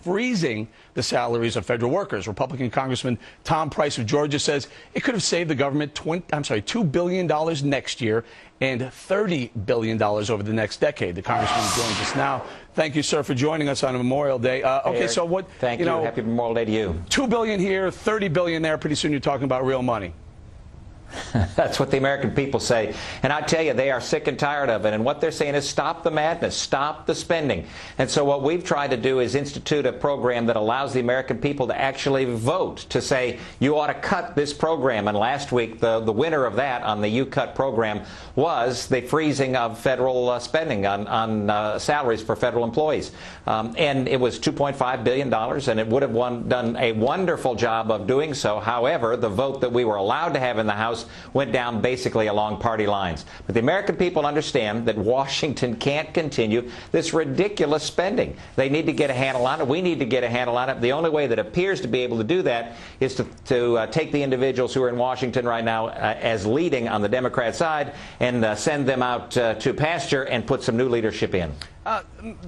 freezing the salaries of federal workers. Republican Congressman Tom Price of Georgia says it could have saved the government $2 billion next year and $30 billion over the next decade. The congressman joins us now. Thank you, sir, for joining us on Memorial Day. Okay, so what? Thank you. Happy Memorial Day to you. $2 billion here, $30 billion there. Pretty soon you're talking about real money. That's what the American people say. And I tell you, they are sick and tired of it. And what they're saying is stop the madness, stop the spending. And so what we've tried to do is institute a program that allows the American people to actually vote, to say you ought to cut this program. And last week, the winner of that on the YouCut program was the freezing of federal spending on salaries for federal employees. And it was $2.5 billion, and it would have done a wonderful job of doing so. However, the vote that we were allowed to have in the House went down basically along party lines. But the American people understand that Washington can't continue this ridiculous spending. They need to get a handle on it. We need to get a handle on it. The only way that appears to be able to do that is to take the individuals who are in Washington right now as leading on the Democrat side and send them out to pasture and put some new leadership in.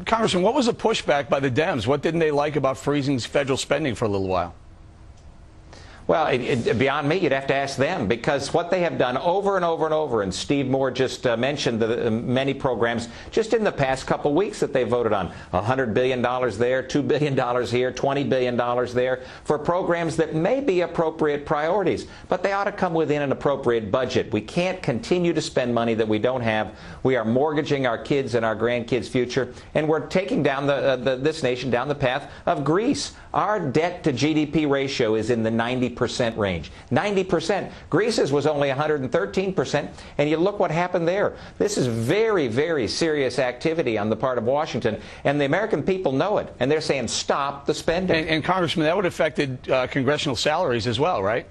Congressman, what was the pushback by the Dems? What didn't they like about freezing federal spending for a little while? Well, beyond me, you'd have to ask them, because what they have done over and over and over, and Steve Moore just mentioned the many programs just in the past couple weeks that they voted on, $100 billion there, $2 billion here, $20 billion there, for programs that may be appropriate priorities, but they ought to come within an appropriate budget. We can't continue to spend money that we don't have. We are mortgaging our kids' and our grandkids' future, and we're taking down this nation down the path of Greece. Our debt to GDP ratio is in the 90% range. 90%. Greece's was only 113%, and you look what happened there. This is very, very serious activity on the part of Washington, and the American people know it, and they're saying stop the spending. And Congressman, that would have affected congressional salaries as well, right?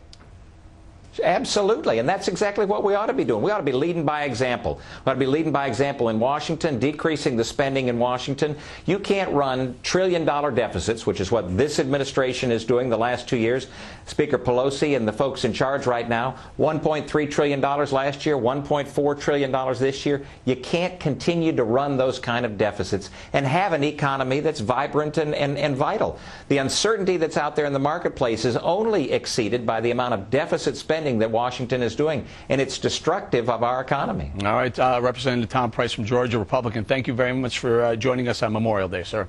Absolutely, and that's exactly what we ought to be doing. We ought to be leading by example. We ought to be leading by example in Washington, decreasing the spending in Washington. You can't run trillion-dollar deficits, which is what this administration is doing the last 2 years. Speaker Pelosi and the folks in charge right now, $1.3 trillion last year, $1.4 trillion this year. You can't continue to run those kind of deficits and have an economy that's vibrant and vital. The uncertainty that's out there in the marketplace is only exceeded by the amount of deficit spending that Washington is doing, and it's destructive of our economy. All right, Representative Tom Price from Georgia, Republican, thank you very much for joining us on Memorial Day, sir.